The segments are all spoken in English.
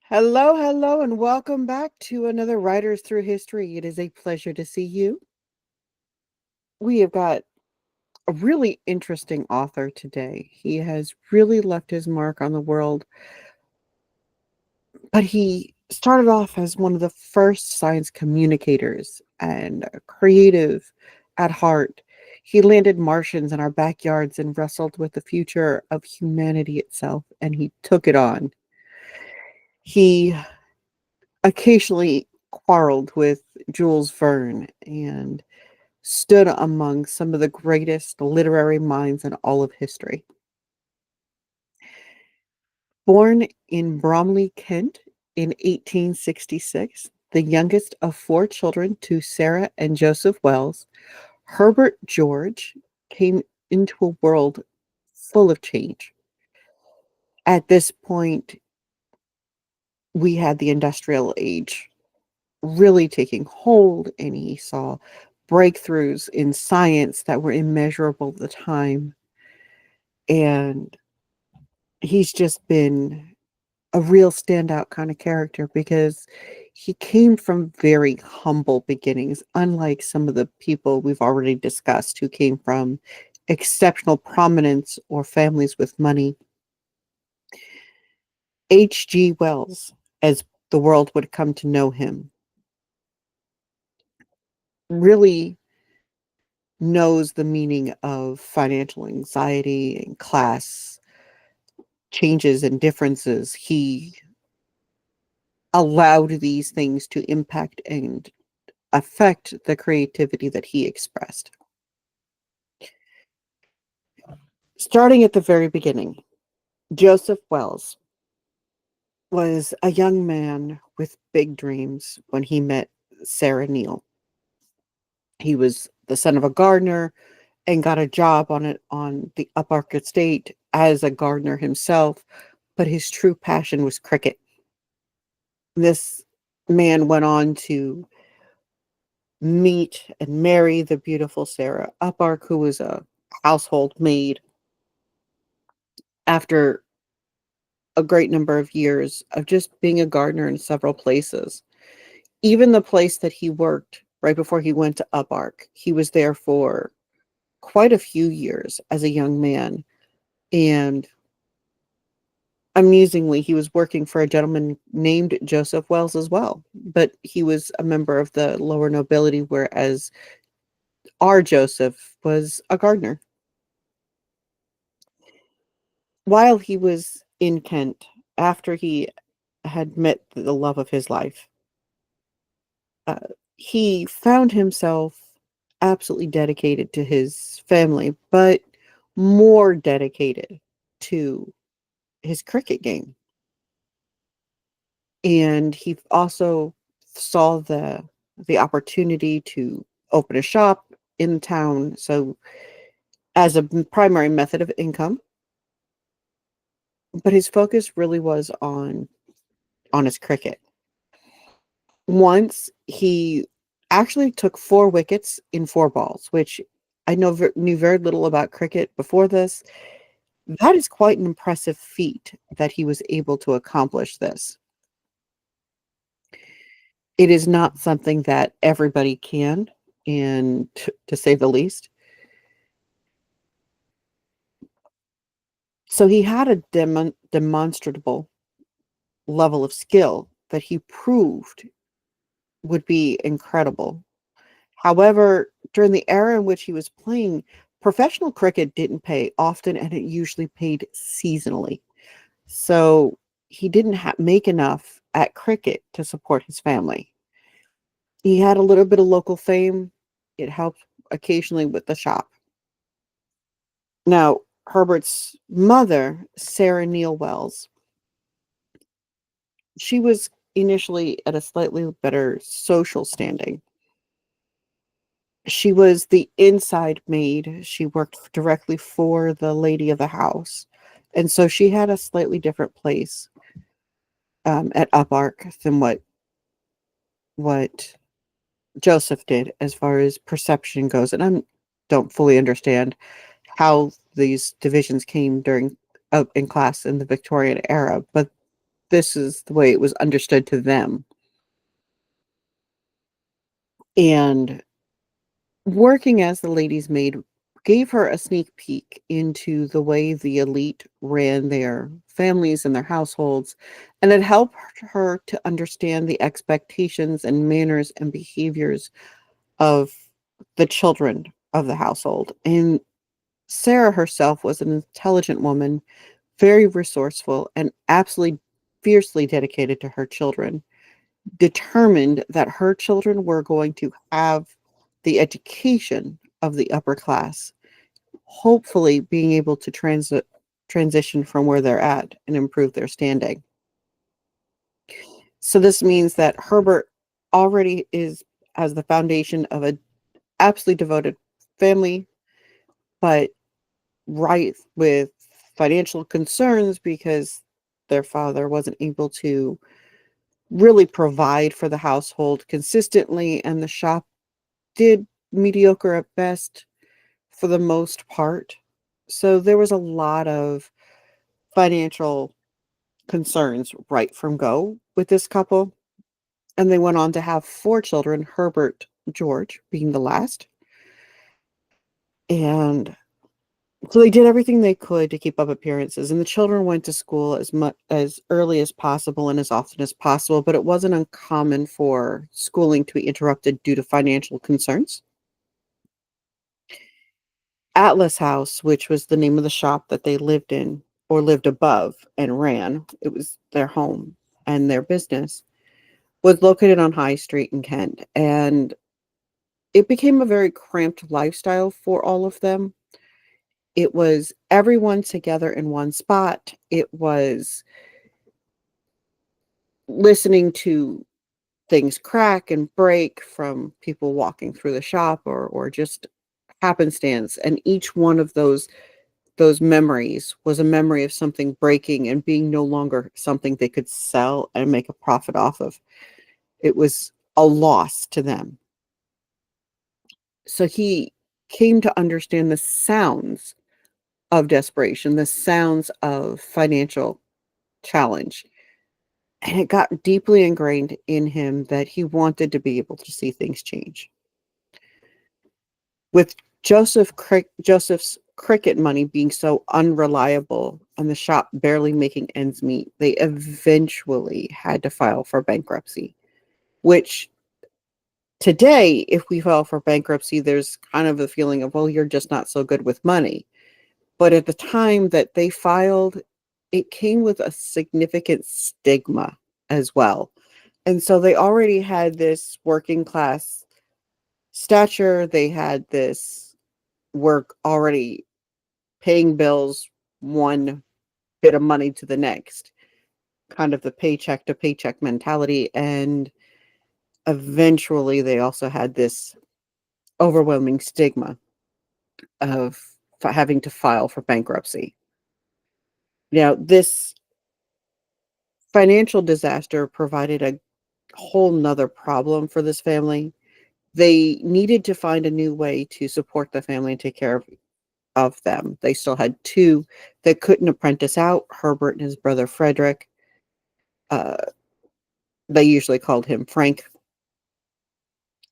Hello, hello, and welcome back to another Writers Through History. It is a pleasure to see you. We have got a really interesting author today. He has really left his mark on the world, but he started off as one of the first science communicators and a creative at heart. He landed Martians in our backyards and wrestled with the future of humanity itself, and he took it on. He occasionally quarreled with Jules Verne and stood among some of the greatest literary minds in all of history. Born in Bromley, Kent in 1866, the youngest of four children to Sarah and Joseph Wells, Herbert George came into a world full of change. At this point, we had the industrial age really taking hold, and he saw breakthroughs in science that were immeasurable at the time. And he's just been a real standout kind of character because he came from very humble beginnings, unlike some of the people we've already discussed who came from exceptional prominence or families with money. H.G. Wells, as the world would come to know him, really knows the meaning of financial anxiety and class changes and differences. He allowed these things to impact and affect the creativity that he expressed. Starting at the very beginning, Joseph Wells was a young man with big dreams when he met Sarah Neal. He was the son of a gardener and got a job on the Upark estate as a gardener himself, but his true passion was cricket. This man went on to meet and marry the beautiful Sarah Upark, who was a household maid. After a great number of years of just being a gardener in several places, even the place that he worked right before he went to Upark, he was there for quite a few years as a young man. And amusingly, he was working for a gentleman named Joseph Wells as well, but he was a member of the lower nobility, whereas our Joseph was a gardener. While he was in Kent, after he had met the love of his life, uh, he found himself absolutely dedicated to his family, but more dedicated to his cricket game. And he also saw the opportunity to open a shop in town, so as a primary method of income, but his focus really was on his cricket. Once he actually took 4 wickets in 4 balls, which I knew very little about cricket before this. That is quite an impressive feat that he was able to accomplish this. It is not something that everybody can, and to say the least. So he had a demonstrable level of skill that he proved would be incredible. However, during the era in which he was playing, professional cricket didn't pay often, and it usually paid seasonally. So he didn't make enough at cricket to support his family. He had a little bit of local fame. It helped occasionally with the shop. Now, Herbert's mother, Sarah Neal Wells, she was initially at a slightly better social standing. She was the inside maid. She worked directly for the lady of the house. And so she had a slightly different place at Upark than what Joseph did as far as perception goes. And I don't fully understand how these divisions came during in class in the Victorian era, but this is the way it was understood to them. And working as the lady's maid gave her a sneak peek into the way the elite ran their families and their households, and it helped her to understand the expectations and manners and behaviors of the children of the household. And Sarah herself was an intelligent woman, very resourceful, and absolutely fiercely dedicated to her children, determined that her children were going to have the education of the upper class, hopefully being able to transition from where they're at and improve their standing. So this means that Herbert already is as the foundation of an absolutely devoted family, but right with financial concerns because their father wasn't able to really provide for the household consistently, and the shop did mediocre at best for the most part. So there was a lot of financial concerns right from go with this couple. And they went on to have four children, Herbert George being the last. And so they did everything they could to keep up appearances. And the children went to school as early as possible and as often as possible, but it wasn't uncommon for schooling to be interrupted due to financial concerns. Atlas House, which was the name of the shop that they lived in or lived above and ran, it was their home and their business, was located on High Street in Kent. And it became a very cramped lifestyle for all of them. It was everyone together in one spot. It was listening to things crack and break from people walking through the shop or just happenstance. And each one of those memories was a memory of something breaking and being no longer something they could sell and make a profit off of. It was a loss to them. So he came to understand the sounds of desperation, the sounds of financial challenge. And it got deeply ingrained in him that he wanted to be able to see things change. With Joseph's cricket money being so unreliable and the shop barely making ends meet, they eventually had to file for bankruptcy, which today, if we file for bankruptcy, there's kind of a feeling of, well, you're just not so good with money. But at the time that they filed, it came with a significant stigma as well. And so they already had this working class stature. They had this work already paying bills one bit of money to the next, kind of the paycheck to paycheck mentality. And eventually they also had this overwhelming stigma of having to file for bankruptcy. Now, this financial disaster provided a whole nother problem for this family. They needed to find a new way to support the family and take care of them. They still had two that couldn't apprentice out, Herbert and his brother Frederick. Uh, they usually called him Frank.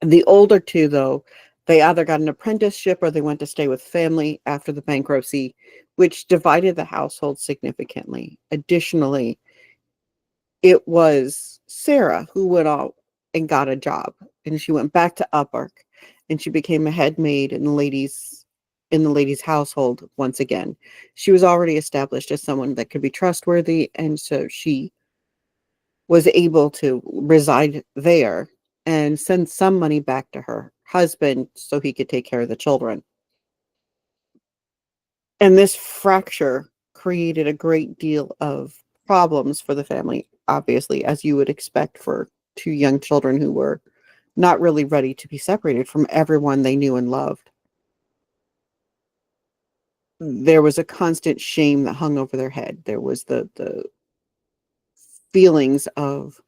The older two, though, they either got an apprenticeship or they went to stay with family after the bankruptcy, which divided the household significantly. Additionally, it was Sarah who went out and got a job, and she went back to Upper, and she became a head maid in the lady's household once again. She was already established as someone that could be trustworthy, and so she was able to reside there and send some money back to her husband so he could take care of the children. And this fracture created a great deal of problems for the family, obviously, as you would expect for two young children who were not really ready to be separated from everyone they knew and loved. There was a constant shame that hung over their head. There was the feelings of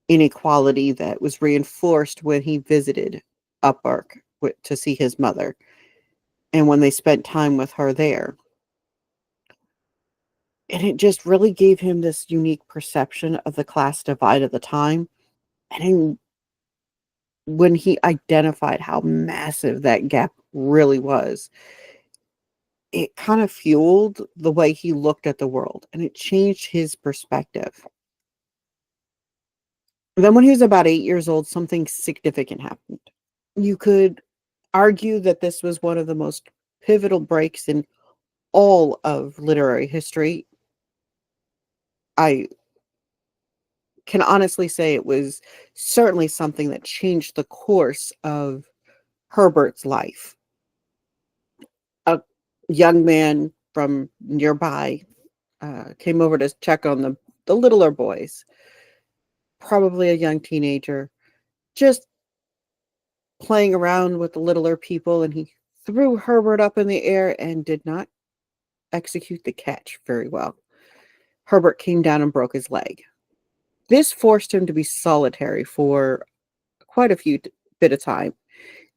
inequality that was reinforced when he visited Uppark to see his mother and when they spent time with her there. And it just really gave him this unique perception of the class divide at the time. And when he identified how massive that gap really was, it kind of fueled the way he looked at the world, and it changed his perspective. Then when he was about 8 years old, something significant happened. You could argue that this was one of the most pivotal breaks in all of literary history. I can honestly say it was certainly something that changed the course of Herbert's life. A young man from nearby came over to check on the littler boys, probably a young teenager, just playing around with the littler people, and he threw Herbert up in the air and did not execute the catch very well. Herbert came down and broke his leg. This forced him to be solitary for quite a bit of time.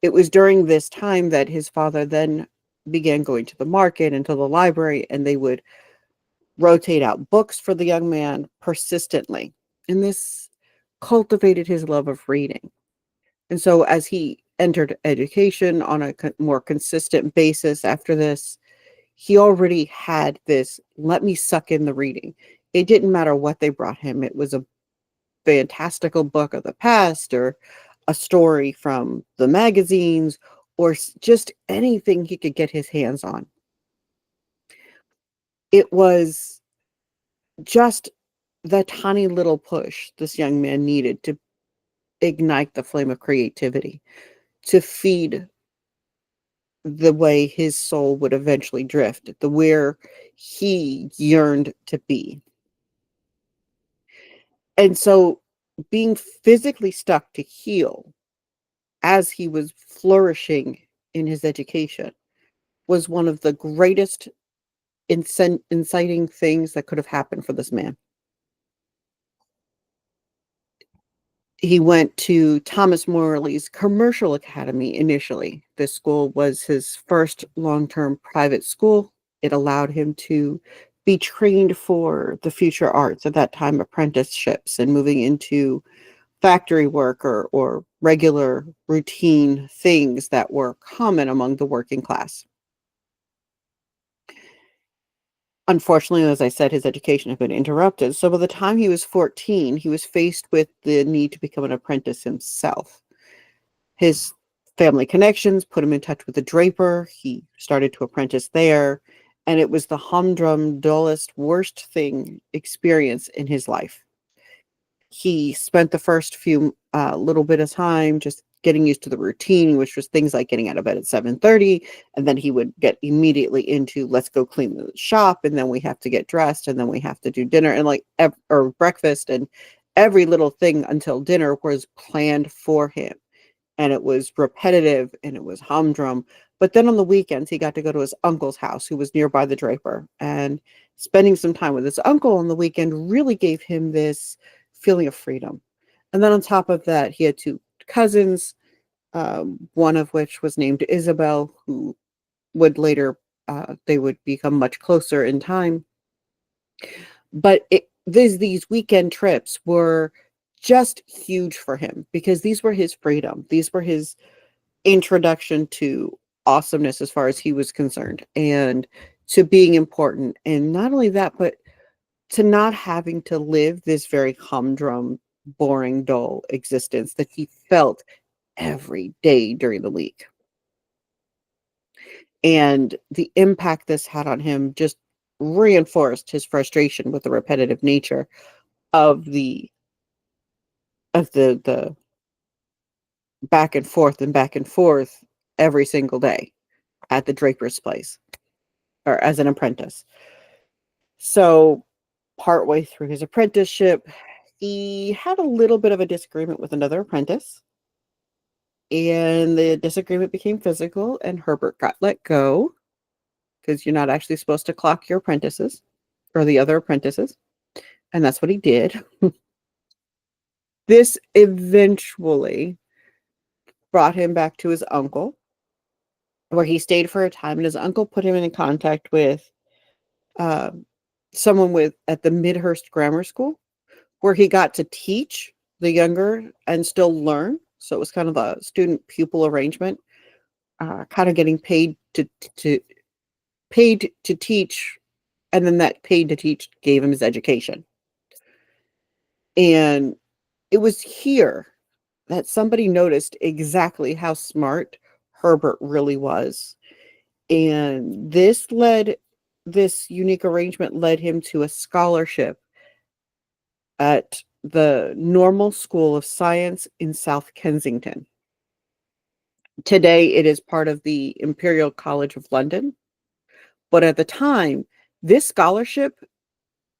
It was during this time that his father then began going to the market and to the library, and they would rotate out books for the young man persistently. And this cultivated his love of reading. And so as he entered education on a more consistent basis after this, he already had this, let me suck in the reading. It didn't matter what they brought him. It was a fantastical book of the past or a story from the magazines or just anything he could get his hands on. It was just the tiny little push this young man needed to ignite the flame of creativity, to feed the way his soul would eventually drift, the where he yearned to be. And so being physically stuck to heal as he was flourishing in his education was one of the greatest inciting things that could have happened for this man. He went to Thomas Morley's Commercial Academy initially. This school was his first long-term private school. It allowed him to be trained for the future arts, at that time apprenticeships, and moving into factory work or regular routine things that were common among the working class. Unfortunately, as I said, his education had been interrupted. So by the time he was 14, he was faced with the need to become an apprentice himself. His family connections put him in touch with a draper. He started to apprentice there, and it was the humdrum, dullest, worst thing experience in his life. He spent the first few little bit of time just getting used to the routine, which was things like getting out of bed at 7:30, and then he would get immediately into let's go clean the shop, and then we have to get dressed, and then we have to do dinner, and like or breakfast, and every little thing until dinner was planned for him, and it was repetitive and it was humdrum. But then on the weekends, he got to go to his uncle's house, who was nearby the draper, and spending some time with his uncle on the weekend really gave him this feeling of freedom. And then on top of that, he had two cousins, one of which was named Isabel, who would later, they would become much closer in time. But these weekend trips were just huge for him because these were his freedom. These were his introduction to awesomeness as far as he was concerned, and to being important. And not only that, but to not having to live this very humdrum, boring, dull existence that he felt every day during the week. And the impact this had on him just reinforced his frustration with the repetitive nature of the back and forth every single day at the draper's place or as an apprentice. So partway through his apprenticeship, he had a little bit of a disagreement with another apprentice, and the disagreement became physical, and Herbert got let go because you're not actually supposed to clock your apprentices or the other apprentices, and that's what he did. This eventually brought him back to his uncle, where he stayed for a time, and his uncle put him in contact with uh, someone with at the Midhurst Grammar School, where he got to teach the younger and still learn. So it was kind of a student pupil arrangement, kind of getting to paid to teach, and then that paid to teach gave him his education. And it was here that somebody noticed exactly how smart Herbert really was. And this unique arrangement led him to a scholarship at the Normal School of Science in South Kensington. Today, it is part of the Imperial College of London. But at the time, this scholarship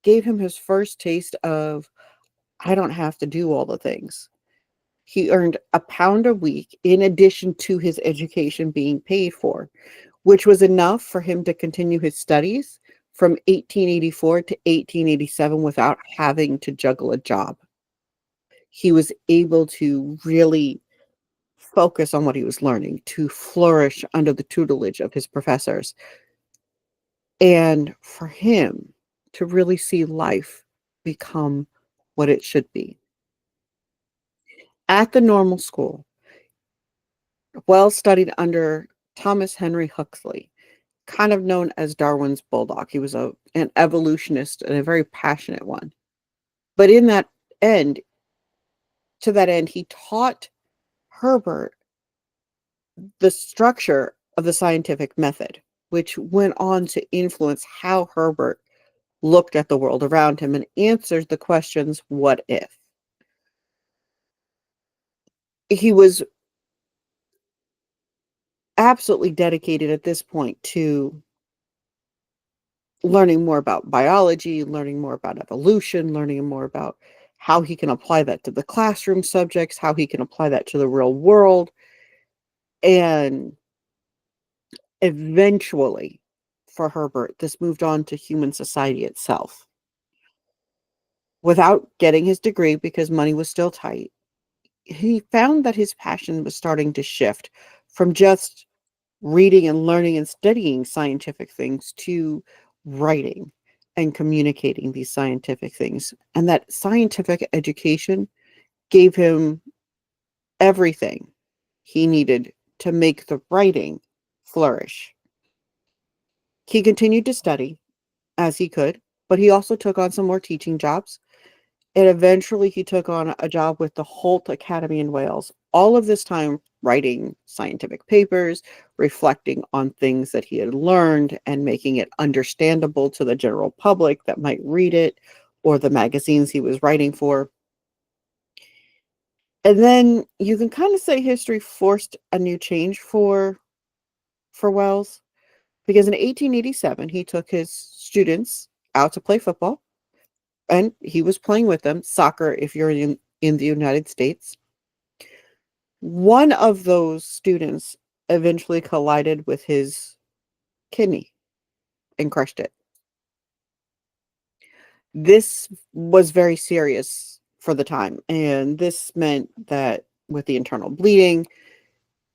gave him his first taste of, I don't have to do all the things. He earned £1 a week in addition to his education being paid for, which was enough for him to continue his studies from 1884 to 1887 without having to juggle a job. He was able to really focus on what he was learning, to flourish under the tutelage of his professors, and for him to really see life become what it should be. At the normal school, Wells studied under Thomas Henry Huxley, kind of known as Darwin's bulldog. He was an evolutionist and a very passionate one. But end, to that end, he taught Herbert the structure of the scientific method, which went on to influence how Herbert looked at the world around him and answered the questions, what if? He was absolutely dedicated at this point to learning more about biology, learning more about evolution, learning more about how he can apply that to the classroom subjects, how he can apply that to the real world. And eventually, for Herbert, this moved on to human society itself. Without getting his degree, because money was still tight, he found that his passion was starting to shift from just reading and learning and studying scientific things to writing and communicating these scientific things. And that scientific education gave him everything he needed to make the writing flourish. He continued to study as he could, but he also took on some more teaching jobs. And eventually he took on a job with the Holt Academy in Wales. All of this time writing scientific papers, reflecting on things that he had learned and making it understandable to the general public that might read it or the magazines he was writing for. And then you can kind of say history forced a new change for Wells, because in 1887 he took his students out to play football, and he was playing with them, soccer if you're in the United States. One of those students eventually collided with his kidney and crushed it. This was very serious for the time, and this meant that with the internal bleeding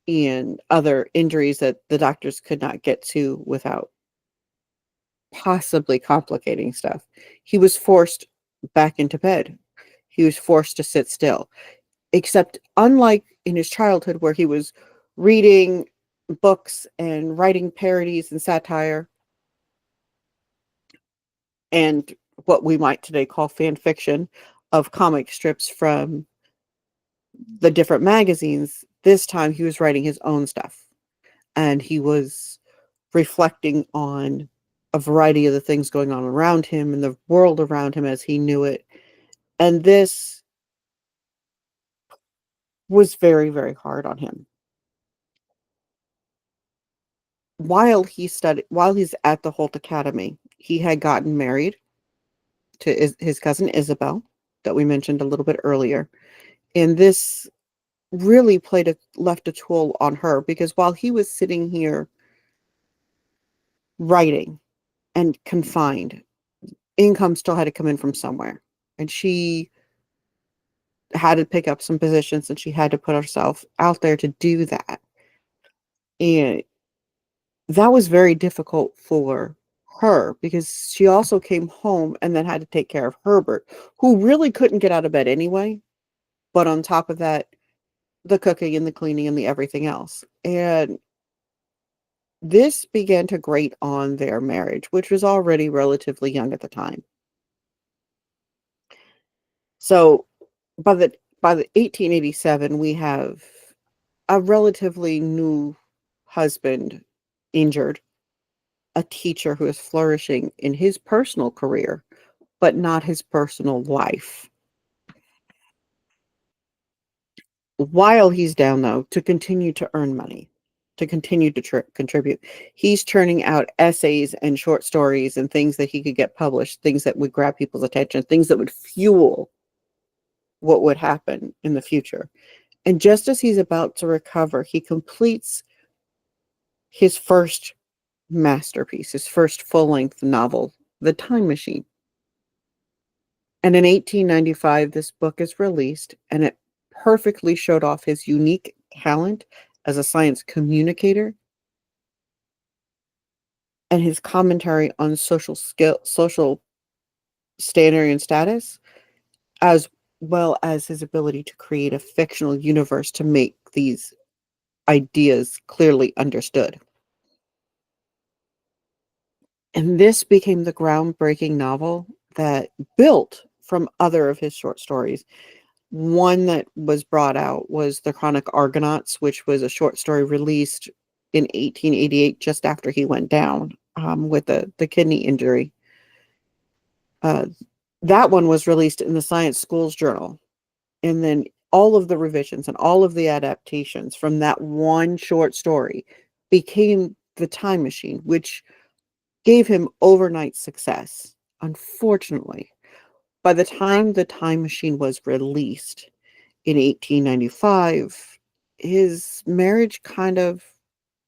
and other injuries that the doctors could not get to without possibly complicating stuff, he was forced back into bed. He was forced to sit still. Except unlike in his childhood where he was reading books and writing parodies and satire and what we might today call fan fiction of comic strips from the different magazines, this time he was writing his own stuff. And he was reflecting on a variety of the things going on around him and the world around him as he knew it. And this was very, very hard on him. While he's at the Holt Academy, he had gotten married to his cousin Isabel that we mentioned a little bit earlier. And this really left a toll on her, because while he was sitting here writing and confined, income still had to come in from somewhere. And she had to pick up some positions, and she had to put herself out there to do that. And that was very difficult for her because she also came home and then had to take care of Herbert, who really couldn't get out of bed anyway. But on top of that, the cooking and the cleaning and the everything else. And this began to grate on their marriage, which was already relatively young at the time. So by the 1887, we have a relatively new husband injured, a teacher who is flourishing in his personal career, but not his personal life. While he's down, though, to continue to earn money, to continue to contribute, he's churning out essays and short stories and things that he could get published, things that would grab people's attention, things that would fuel what would happen in the future. And just as he's about to recover, he completes his first masterpiece, his first full-length novel, The Time Machine. And in 1895, this book is released, and it perfectly showed off his unique talent as a science communicator and his commentary on social standard and status, as well as his ability to create a fictional universe to make these ideas clearly understood. And this became the groundbreaking novel that built from other of his short stories. One that was brought out was The Chronic Argonauts, which was a short story released in 1888, just after he went down with the kidney injury. Uh, that one was released in the Science Schools Journal. And then all of the revisions and all of the adaptations from that one short story became The Time Machine, which gave him overnight success. Unfortunately, by the time The Time Machine was released in 1895, his marriage kind of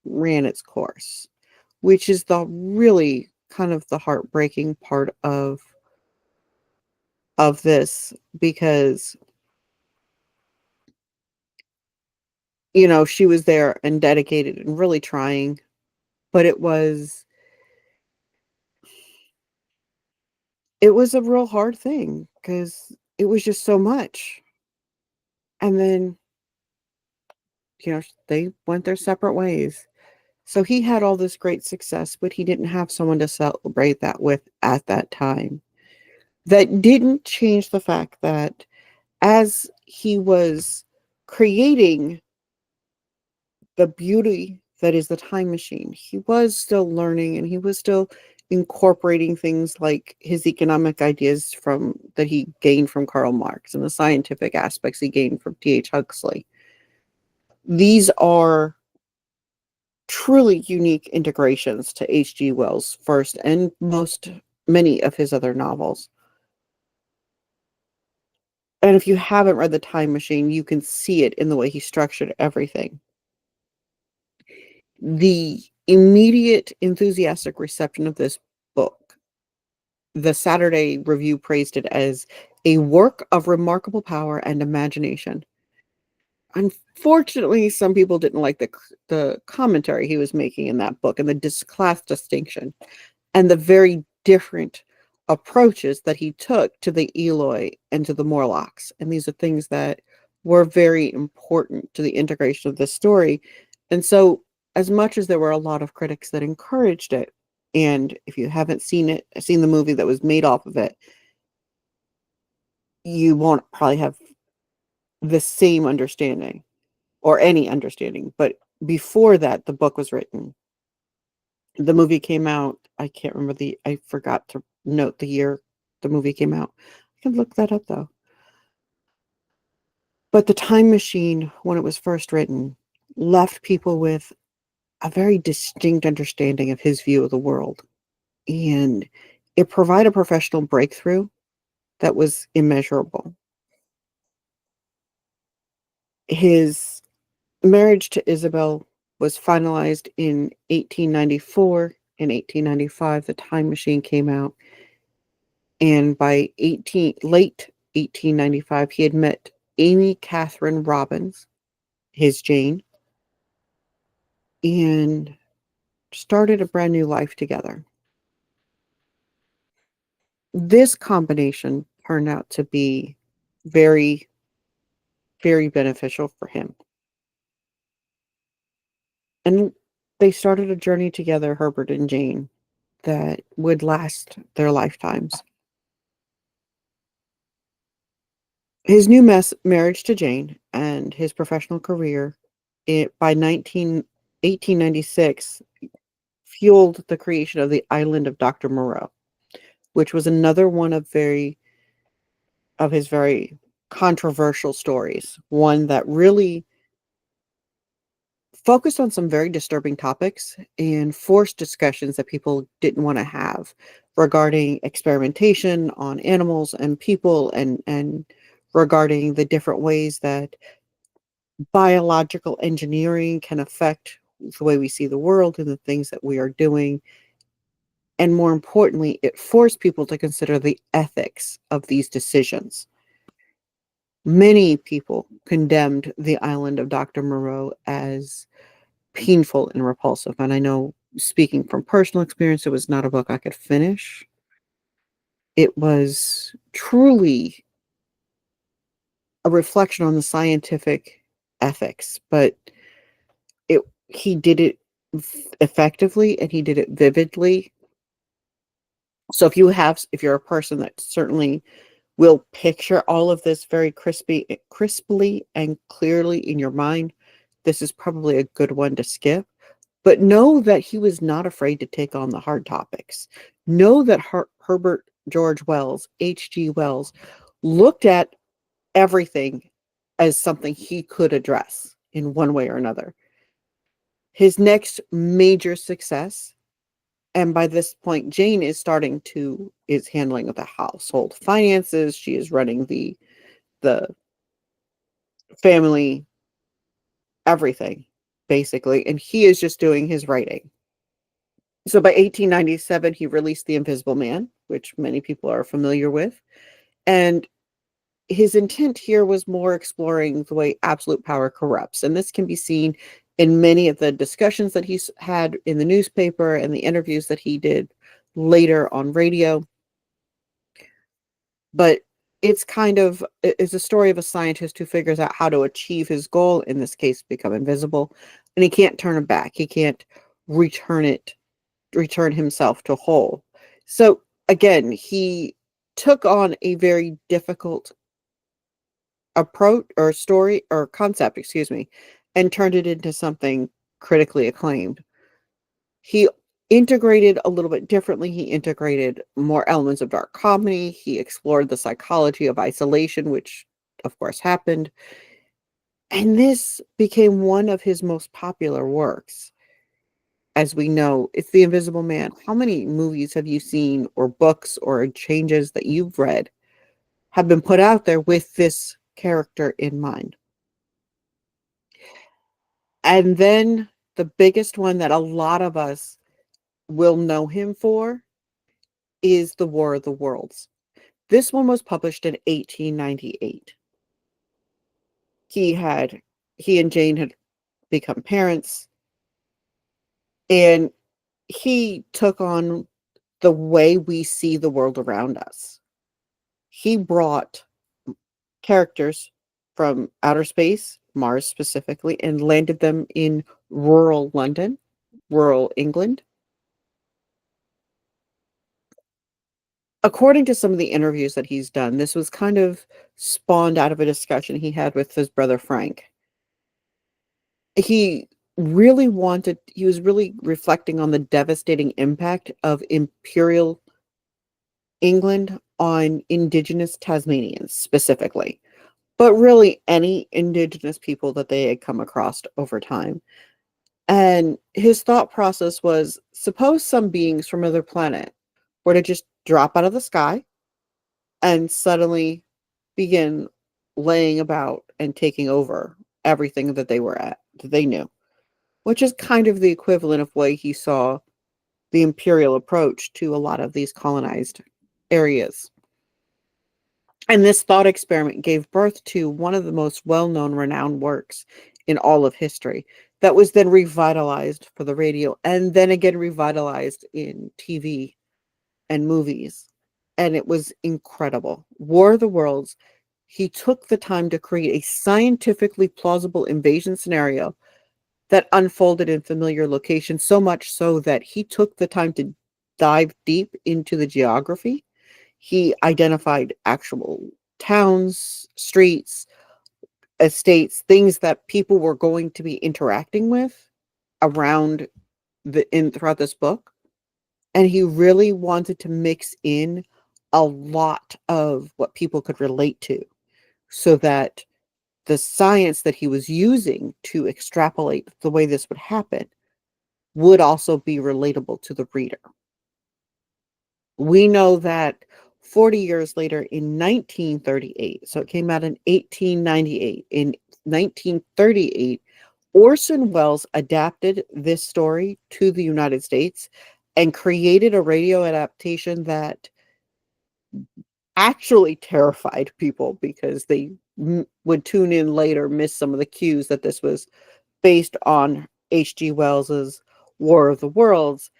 ran its course, which is the really kind of the heartbreaking part of this, because she was there and dedicated and really trying, but it was a real hard thing because it was just so much. And then they went their separate ways. So he had all this great success, but he didn't have someone to celebrate that with at that time. That didn't change the fact that as he was creating the beauty that is the Time Machine, he was still learning, and he was still incorporating things like his economic ideas from that he gained from Karl Marx and the scientific aspects he gained from T.H. Huxley. These are truly unique integrations to H.G. Wells' first and many of his other novels. And if you haven't read The Time Machine, you can see it in the way he structured everything. The immediate enthusiastic reception of this book, the Saturday Review praised it as a work of remarkable power and imagination. Unfortunately, some people didn't like the commentary he was making in that book and the class distinction and the very different approaches that he took to the Eloi and to the Morlocks. And these are things that were very important to the integration of this story. And so, as much as there were a lot of critics that encouraged it, and if you haven't seen the movie that was made off of it, you won't probably have the same understanding or any understanding. But before that, the book was written. The movie came out. I forgot to note the year the movie came out. I can look that up though. But The Time Machine, when it was first written, left people with a very distinct understanding of his view of the world. And it provided a professional breakthrough that was immeasurable. His marriage to Isabel was finalized in 1894. In 1895, The Time Machine came out. And by late 1895, he had met Amy Catherine Robbins, his Jane, and started a brand new life together. This combination turned out to be very, very beneficial for him. And they started a journey together, Herbert and Jane, that would last their lifetimes. His new marriage to Jane and his professional career by 1896 fueled the creation of the island of Dr. Moreau, which was another one of his very controversial stories, one that really focused on some very disturbing topics and forced discussions that people didn't want to have regarding experimentation on animals and people, and regarding the different ways that biological engineering can affect the way we see the world and the things that we are doing. And more importantly, it forced people to consider the ethics of these decisions. Many people condemned the island of Dr. Moreau as painful and repulsive. And I know, speaking from personal experience, it was not a book I could finish. It was truly a reflection on the scientific ethics, but it he did it effectively, and he did it vividly. So if you're a person that certainly will picture all of this very crisply and clearly in your mind, this is probably a good one to skip. But know that he was not afraid to take on the hard topics. Know that Herbert George Wells, H.G. Wells, looked at everything as something he could address in one way or another. His next major success, and by this point, Jane is handling the household finances. She is running the family, everything, basically, and he is just doing his writing. So by 1897, he released The Invisible Man, which many people are familiar with. And his intent here was more exploring the way absolute power corrupts. And this can be seen in many of the discussions that he's had in the newspaper and the interviews that he did later on radio. But it's a story of a scientist who figures out how to achieve his goal, in this case, become invisible. And he can't turn it back. He can't return himself to whole. So again, he took on a very difficult approach or story or concept, excuse me, and turned it into something critically acclaimed. He integrated a little bit differently. He integrated more elements of dark comedy. He explored the psychology of isolation, which of course happened. And this became one of his most popular works. As we know, it's The Invisible Man. How many movies have you seen, or books, or changes that you've read have been put out there with this character in mind? And then the biggest one that a lot of us will know him for is The War of the Worlds. This one was published in 1898. He had he and Jane had become parents, and he took on the way we see the world around us. He brought characters from outer space, Mars specifically, and landed them in rural London, rural England. According to some of the interviews that he's done, this was kind of spawned out of a discussion he had with his brother Frank. He he was really reflecting on the devastating impact of Imperial England on indigenous Tasmanians specifically, but really any indigenous people that they had come across over time. And his thought process was, suppose some beings from another planet were to just drop out of the sky and suddenly begin laying about and taking over everything that they knew, which is kind of the equivalent of way he saw the imperial approach to a lot of these colonized areas. And this thought experiment gave birth to one of the most well-known, renowned works in all of history that was then revitalized for the radio and then again revitalized in TV and movies. and it was incredible. War of the Worlds. He took the time to create a scientifically plausible invasion scenario that unfolded in familiar locations, so much so that he took the time to dive deep into the geography. He identified actual towns, streets, estates, things that people were going to be interacting with around throughout this book. And he really wanted to mix in a lot of what people could relate to so that the science that he was using to extrapolate the way this would happen would also be relatable to the reader. We know that 40 years later in 1938, so it came out in 1898, in 1938, Orson Welles adapted this story to the United States and created a radio adaptation that actually terrified people because they would tune in later, miss some of the cues that this was based on H.G. Wells's War of the Worlds,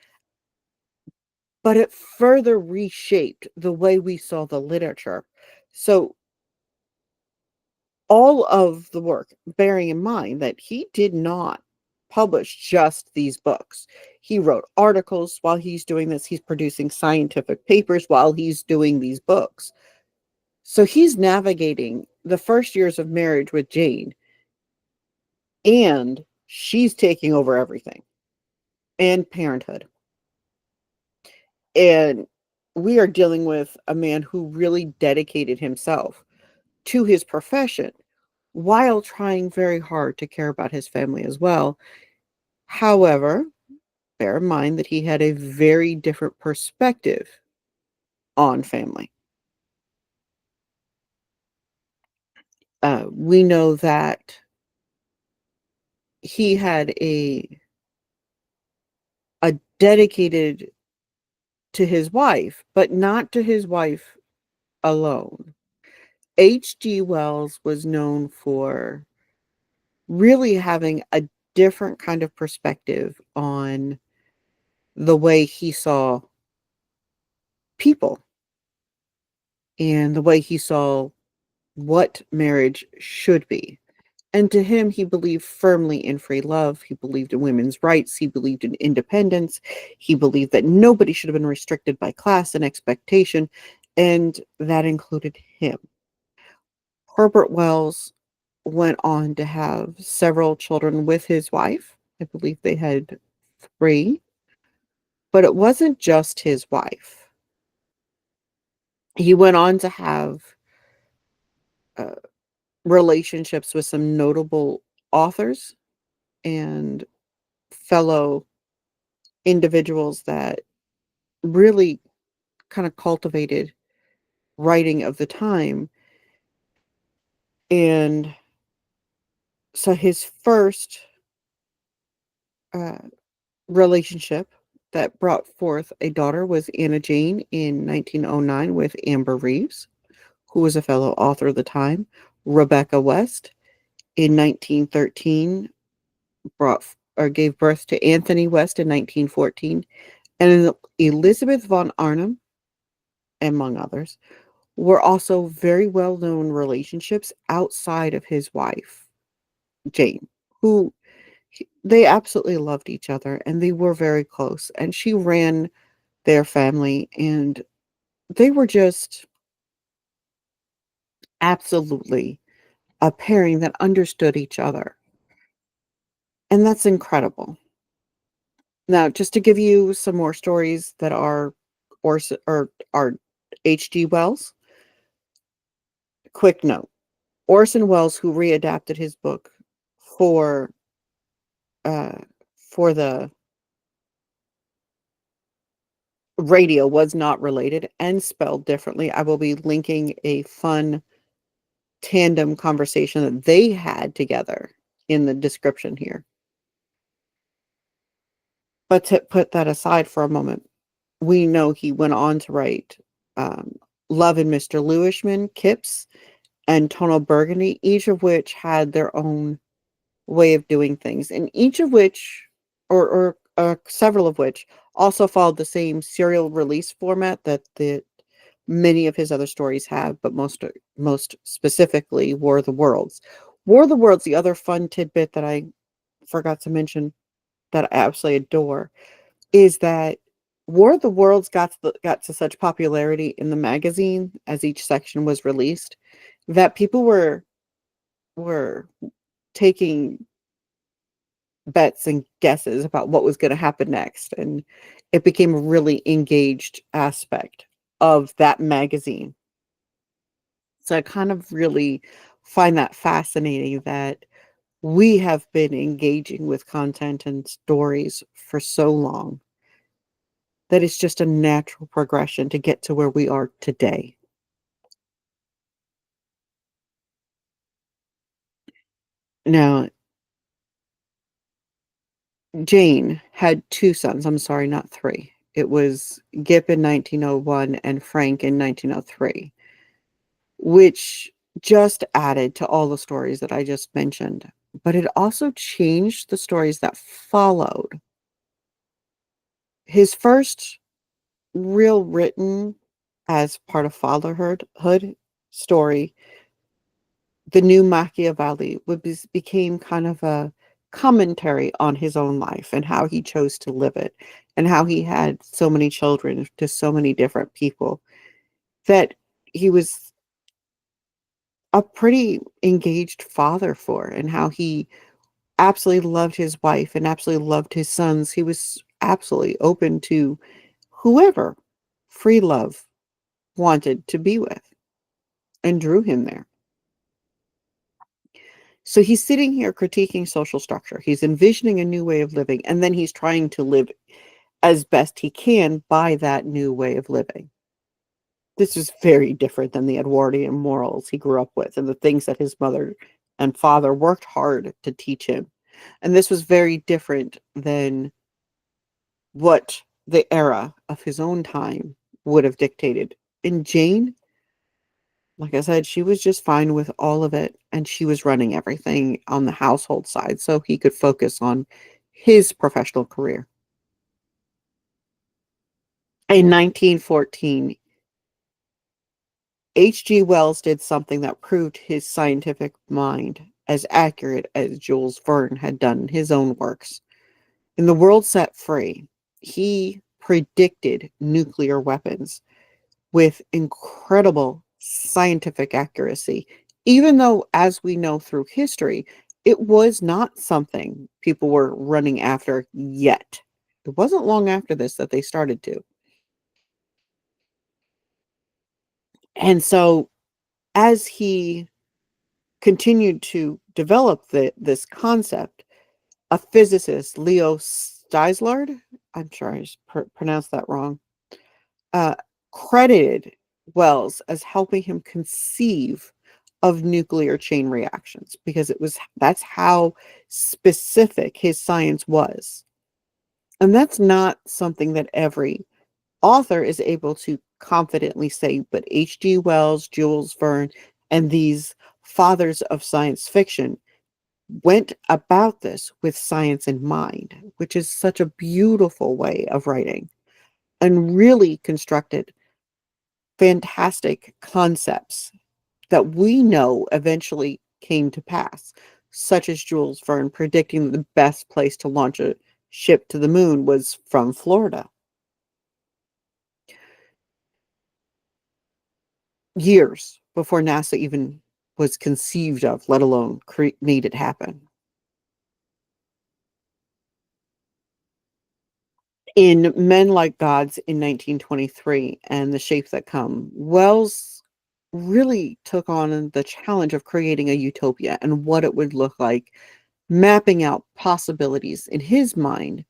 but it further reshaped the way we saw the literature. So all of the work, bearing in mind that he did not publish just these books. He wrote articles while he's doing this. He's producing scientific papers while he's doing these books. So he's navigating the first years of marriage with Jane, and she's taking over everything and parenthood. And we are dealing with a man who really dedicated himself to his profession while trying very hard to care about his family as well. However, bear in mind that he had a very different perspective on family. We know that he had a dedicated to his wife, but not to his wife alone. H.G. Wells was known for really having a different kind of perspective on the way he saw people and the way he saw what marriage should be. And to him, he believed firmly in free love. He believed in women's rights. He believed in independence. He believed that nobody should have been restricted by class and expectation, and that included him. Herbert Wells went on to have several children with his wife. I believe they had three, but it wasn't just his wife. He went on to have uh, relationships with some notable authors and fellow individuals that really kind of cultivated writing of the time. And so his first uh, relationship that brought forth a daughter was Anna Jane in 1909 with Amber Reeves, who was a fellow author of the time. Rebecca West in 1913 brought or gave birth to Anthony West in 1914, and Elizabeth von Arnim, among others, were also very well-known relationships outside of his wife, Jane, who they absolutely loved each other and they were very close. And she ran their family and they were just absolutely a pairing that understood each other. And that's incredible. Now, just to give you some more stories that are or are H.G. Wells, quick note. Orson Welles, who readapted his book for uh, for the radio, was not related and spelled differently. I will be linking a fun tandem conversation that they had together in the description here. But to put that aside for a moment, we know he went on to write um, Love and Mr. Lewishman, Kipps, and Tonal Burgundy, each of which had their own way of doing things, and each of which, or several of which, also followed the same serial release format that the Many of his other stories have, but most specifically War of the Worlds. War of the Worlds, the other fun tidbit that I forgot to mention that I absolutely adore is that War of the Worlds got to such popularity in the magazine as each section was released that people were taking bets and guesses about what was going to happen next, and it became a really engaged aspect of that magazine. So I kind of really find that fascinating that we have been engaging with content and stories for so long that it's just a natural progression to get to where we are today. Now, Jane had two sons. I'm sorry, not three. It was Gip in 1901 and Frank in 1903, which just added to all the stories that I just mentioned. But it also changed the stories that followed. His first real written as part of fatherhood story, the new Machiavelli, became kind of a commentary on his own life and how he chose to live it, and how he had so many children to so many different people that he was a pretty engaged father for, and how he absolutely loved his wife and absolutely loved his sons. He was absolutely open to whoever free love wanted to be with and drew him there. So he's sitting here critiquing social structure. He's envisioning a new way of living, and then he's trying to live as best he can by that new way of living. This is very different than the Edwardian morals he grew up with and the things that his mother and father worked hard to teach him. And this was very different than what the era of his own time would have dictated. And Jane, like I said, she was just fine with all of it, and she was running everything on the household side so he could focus on his professional career. In 1914, H.G. Wells did something that proved his scientific mind as accurate as Jules Verne had done in his own works. In The World Set Free, he predicted nuclear weapons with incredible scientific accuracy, even though, as we know through history, it was not something people were running after yet. It wasn't long after this that they started to. And so, as he continued to develop this concept, a physicist, Leo Szilard, I'm sure I just pronounced that wrong, uh, credited Wells as helping him conceive of nuclear chain reactions because that's how specific his science was. And that's not something that every author is able to confidently say, but H.G. Wells, Jules Verne, and these fathers of science fiction went about this with science in mind, which is such a beautiful way of writing, and really constructed fantastic concepts that we know eventually came to pass, such as Jules Verne predicting that the best place to launch a ship to the moon was from Florida, years before NASA even was conceived of, let alone made it happen. In Men Like Gods in 1923 and The Shape That Come, Wells really took on the challenge of creating a utopia and what it would look like, mapping out possibilities in his mind,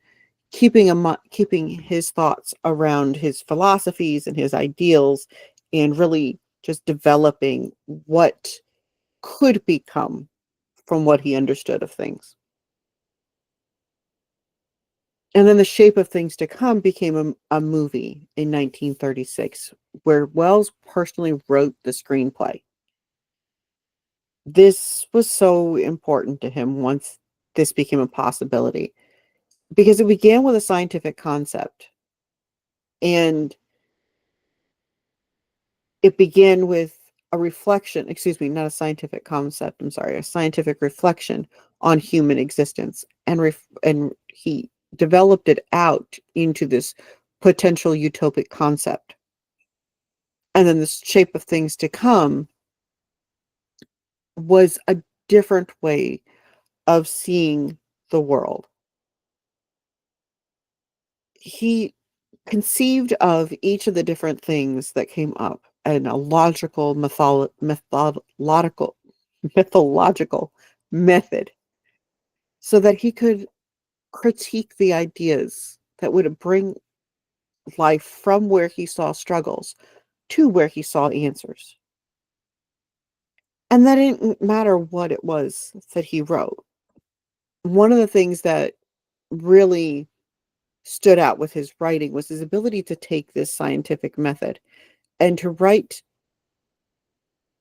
keeping his thoughts around his philosophies and his ideals, and really just developing what could become from what he understood of things. And then The Shape of Things to Come became a movie in 1936, where Wells personally wrote the screenplay. This was so important to him once this became a possibility because it began with a scientific concept. And It began with a reflection, excuse me, not a scientific concept, I'm sorry, a scientific reflection on human existence. And he developed it out into this potential utopic concept. And then the shape of things to come was a different way of seeing the world. He conceived of each of the different things that came up in a logical, mythological method so that he could critique the ideas that would bring life from where he saw struggles to where he saw answers. And that didn't matter what it was that he wrote. One of the things that really stood out with his writing was his ability to take this scientific method and to write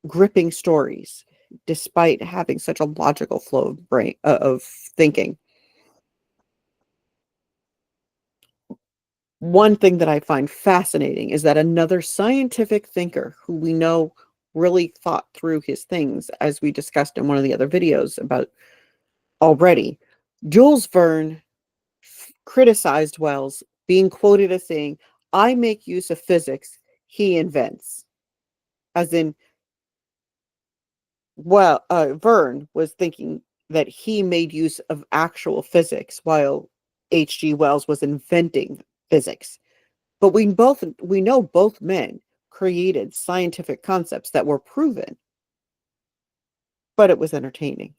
gripping stories despite having such a logical flow of brain of thinking. One thing that I find fascinating is that another scientific thinker who we know really thought through his things, as we discussed in one of the other videos about already, Jules Verne criticized Wells, being quoted as saying, "I make use of physics, he invents." As in, well, Verne was thinking that he made use of actual physics while H.G. Wells was inventing physics. But we know both men created scientific concepts that were proven, but it was entertaining.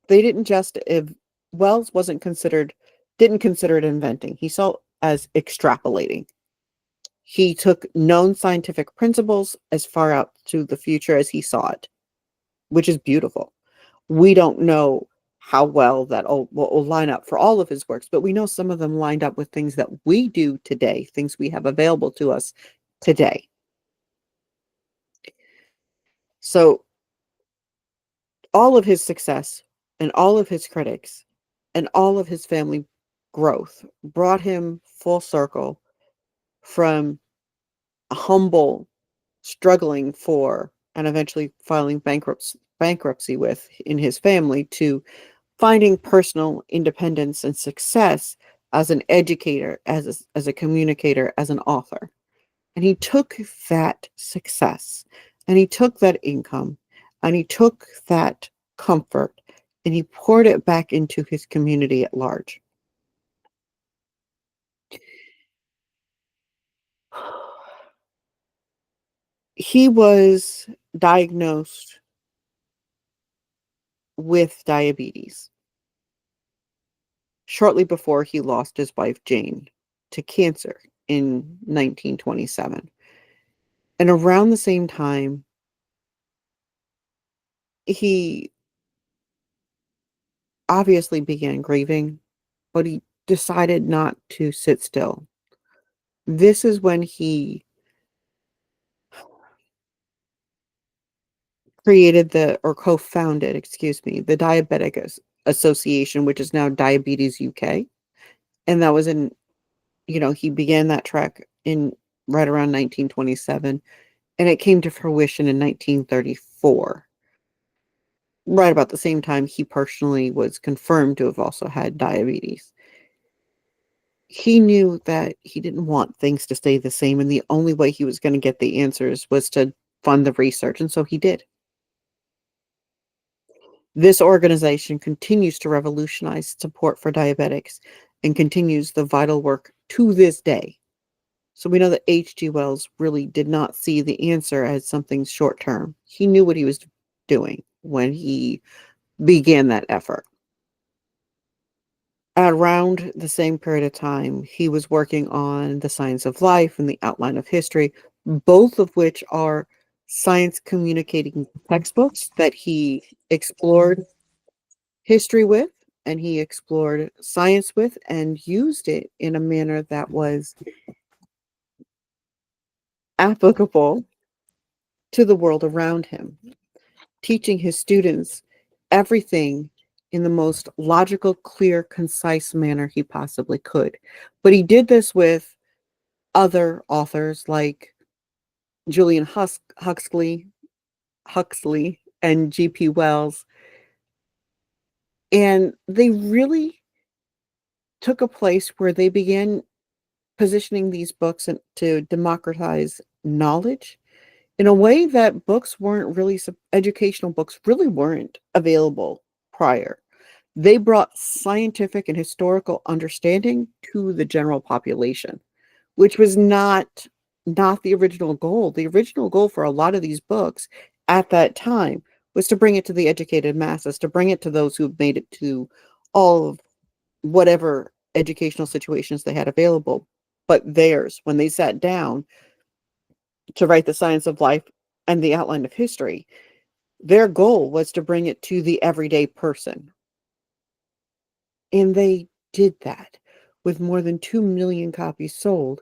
They didn't just if Wells didn't consider it inventing. He saw it as extrapolating. He took known scientific principles as far out to the future as he saw it, which is beautiful. We don't know how well that will line up for all of his works, but we know some of them lined up with things that we do today, things we have available to us today. So all of his success and all of his critics and all of his family growth brought him full circle from a humble struggling for and eventually filing bankruptcy with in his family to finding personal independence and success as an educator, as a communicator, as an author. And he took that success and he took that income and he took that comfort and he poured it back into his community at large. He was diagnosed with diabetes shortly before he lost his wife Jane to cancer in 1927. And around the same time, he obviously began grieving, but he decided not to sit still. This is when he created or co-founded, excuse me, the Diabetic Association, which is now Diabetes UK. And that was he began that track in right around 1927, and it came to fruition in 1934. Right about the same time he personally was confirmed to have also had diabetes. He knew that he didn't want things to stay the same, and the only way he was going to get the answers was to fund the research, and so he did. This organization continues to revolutionize support for diabetics and continues the vital work to this day. So we know that H.G. Wells really did not see the answer as something short term. He knew what he was doing when he began that effort. Around the same period of time, he was working on The Science of Life and The Outline of History, both of which are science communicating textbooks that he explored history with and he explored science with and used it in a manner that was applicable to the world around him, teaching his students everything in the most logical, clear, concise manner he possibly could. But he did this with other authors like Julian Huxley and G.P. Wells. And they really took a place where they began positioning these books to democratize knowledge in a way that books weren't really, educational books really weren't available prior. They brought scientific and historical understanding to the general population, which was not the original goal. The original goal for a lot of these books at that time was to bring it to the educated masses, to bring it to those who made it to all of whatever educational situations they had available. But theirs, when they sat down to write the science of life and the outline of history, their goal was to bring it to the everyday person. And they did that with more than 2 million copies sold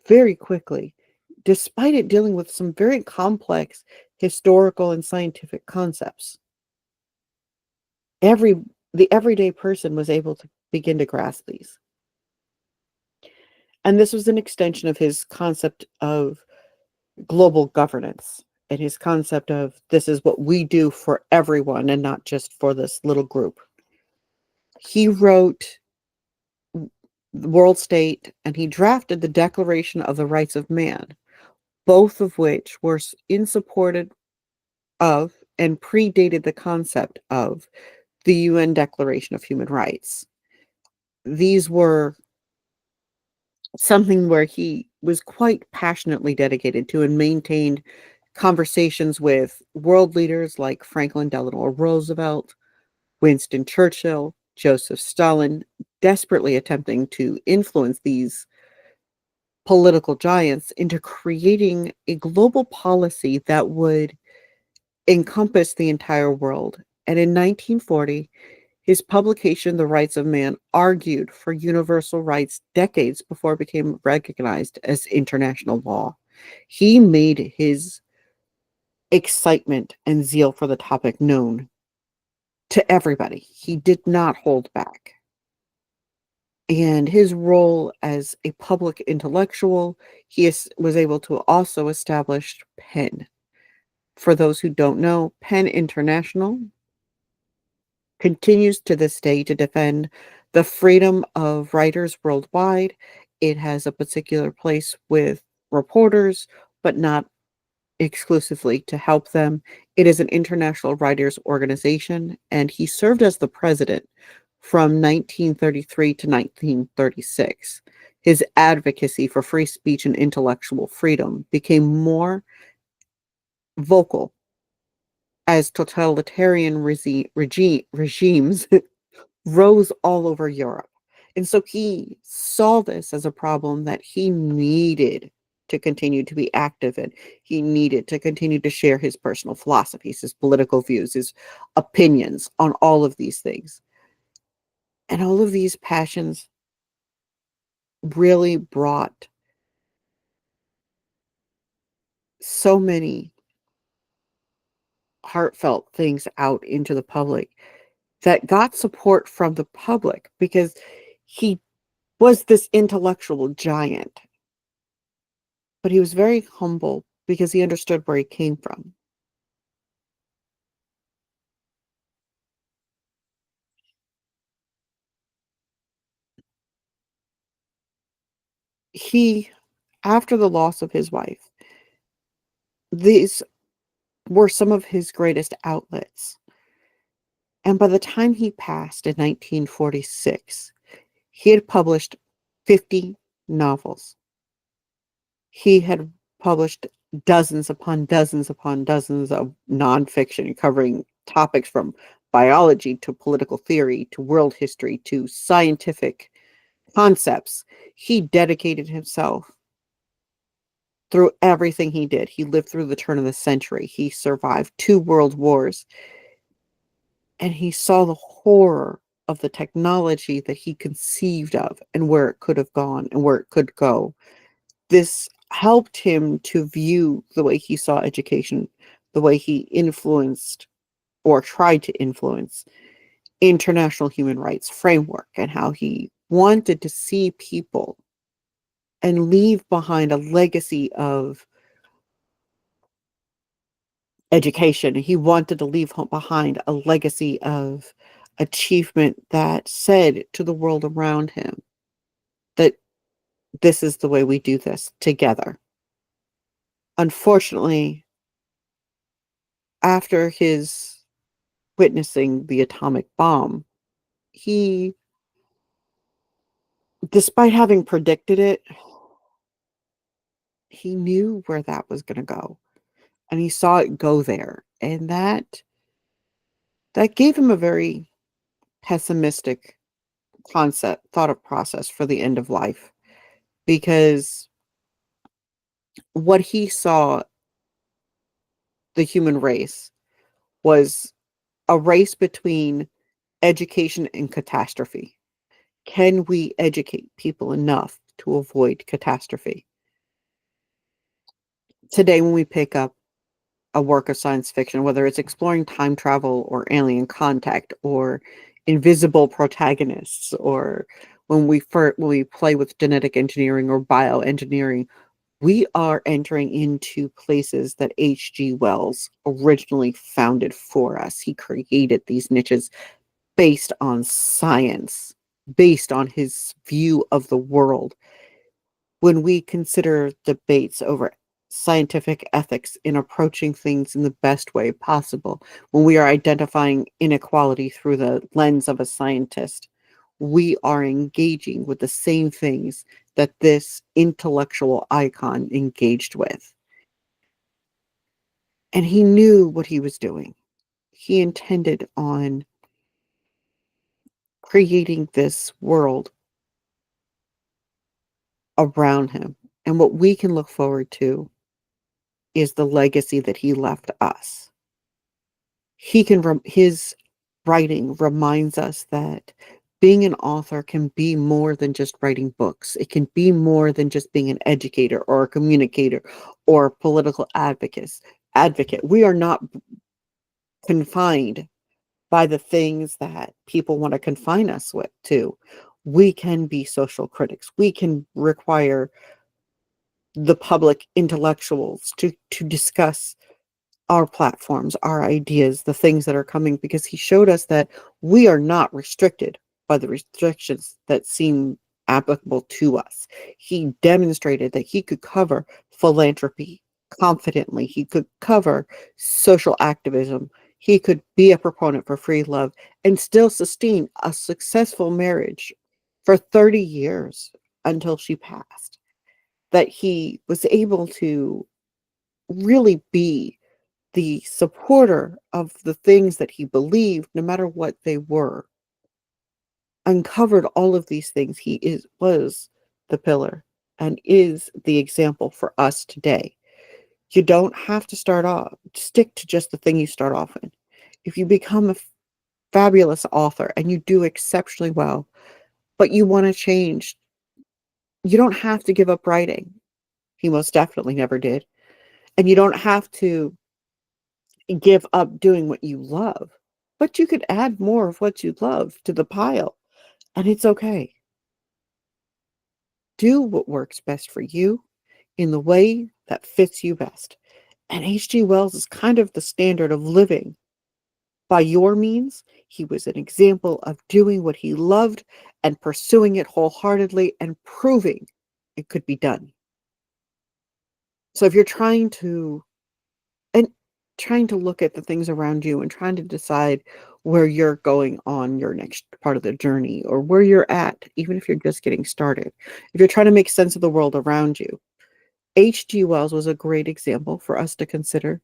very quickly, despite it dealing with some very complex historical and scientific concepts. Every the everyday person was able to begin to grasp these. And this was an extension of his concept of global governance and his concept of this is what we do for everyone and not just for this little group. He wrote the World State and he drafted the Declaration of the Rights of Man, both of which were in support of and predated the concept of the UN Declaration of Human Rights. These were something where he was quite passionately dedicated to and maintained conversations with world leaders like Franklin Delano Roosevelt, Winston Churchill, Joseph Stalin, desperately attempting to influence these political giants into creating a global policy that would encompass the entire world. And in 1940, his publication, The Rights of Man, argued for universal rights decades before it became recognized as international law. He made his excitement and zeal for the topic known to everybody. He did not hold back. And his role as a public intellectual, was able to also establish PEN. For those who don't know, PEN International continues to this day to defend the freedom of writers worldwide. It has a particular place with reporters, but not exclusively to help them. It is an international writers organization, and he served as the president from 1933 to 1936. His advocacy for free speech and intellectual freedom became more vocal as totalitarian regimes rose all over Europe. And so he saw this as a problem that he needed to continue to be active in. He needed to continue to share his personal philosophies, his political views, his opinions on all of these things. And all of these passions really brought so many heartfelt things out into the public that got support from the public because he was this intellectual giant, but he was very humble because he understood where he came from. He, after the loss of his wife, these were some of his greatest outlets. And by the time he passed in 1946, he had published 50 novels. He had published dozens upon dozens upon dozens of nonfiction covering topics from biology to political theory to world history to scientific concepts. He dedicated himself through everything he did. He lived through the turn of the century. He survived 2 world wars, and he saw the horror of the technology that he conceived of and where it could have gone and where it could go. This helped him to view the way he saw education, the way he influenced or tried to influence international human rights framework, and how he wanted to see people and leave behind a legacy of education. He wanted to leave behind a legacy of achievement that said to the world around him that this is the way we do this together. Unfortunately, after his witnessing the atomic bomb, he, despite having predicted it, he knew where that was going to go, and he saw it go there, and that gave him a very pessimistic concept, thought of process for the end of life, because what he saw the human race was a race between education and catastrophe. Can we educate people enough to avoid catastrophe? Today, when we pick up a work of science fiction, whether it's exploring time travel or alien contact or invisible protagonists, or when we play with genetic engineering or bioengineering, we are entering into places that H.G. Wells originally founded for us. He created these niches based on science, based on his view of the world. When we consider debates over scientific ethics in approaching things in the best way possible, when we are identifying inequality through the lens of a scientist, we are engaging with the same things that this intellectual icon engaged with. And he knew what he was doing. He intended on creating this world around him. And what we can look forward to is the legacy that he left us. His writing reminds us that being an author can be more than just writing books. It can be more than just being an educator or a communicator or a political advocate. We are not confined by the things that people want to confine us to. We can be social critics. We can require the public intellectuals to discuss our platforms, our ideas, the things that are coming, because he showed us that we are not restricted by the restrictions that seem applicable to us. He demonstrated that he could cover philanthropy confidently. He could cover social activism. He could be a proponent for free love and still sustain a successful marriage for 30 years until she passed. That he was able to really be the supporter of the things that he believed, no matter what they were, uncovered all of these things. Was the pillar and is the example for us today. You don't have to stick to just the thing you start off in. If you become a fabulous author and you do exceptionally well, but you want to change, you don't have to give up writing. He most definitely never did. And you don't have to give up doing what you love, but you could add more of what you love to the pile, and it's okay. Do what works best for you in the way that fits you best. And H.G. Wells is kind of the standard of living by your means. He was an example of doing what he loved and pursuing it wholeheartedly and proving it could be done. So if you're and trying to look at the things around you and trying to decide where you're going on your next part of the journey, or where you're at, even if you're just getting started, if you're trying to make sense of the world around you, H.G. Wells was a great example for us to consider.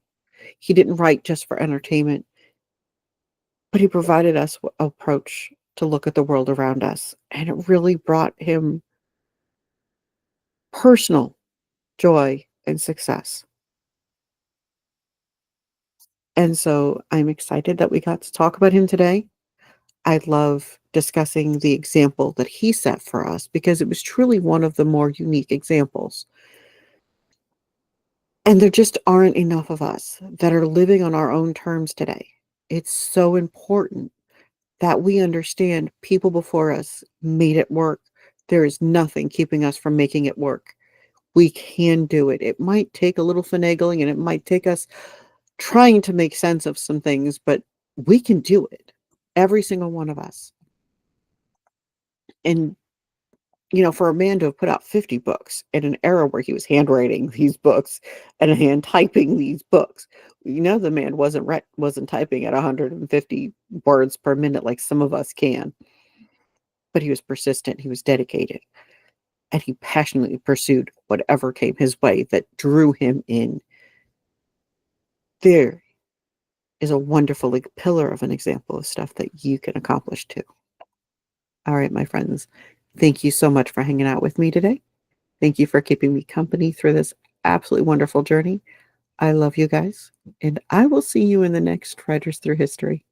He didn't write just for entertainment, but he provided us an approach to look at the world around us, and it really brought him personal joy and success. And so I'm excited that we got to talk about him today. I love discussing the example that he set for us, because it was truly one of the more unique examples. And there just aren't enough of us that are living on our own terms today. It's so important that we understand people before us made it work. There is nothing keeping us from making it work. We can do it. It might take a little finagling, and it might take us trying to make sense of some things, but we can do it. Every single one of us. And, for a man to have put out 50 books in an era where he was handwriting these books and hand typing these books, the man wasn't typing at 150 words per minute like some of us can, but he was persistent, he was dedicated, and he passionately pursued whatever came his way that drew him in. There is a wonderful pillar of an example of stuff that you can accomplish too. All right, my friends, thank you so much for hanging out with me today. Thank you for keeping me company through this absolutely wonderful journey. I love you guys, and I will see you in the next Writers Through History.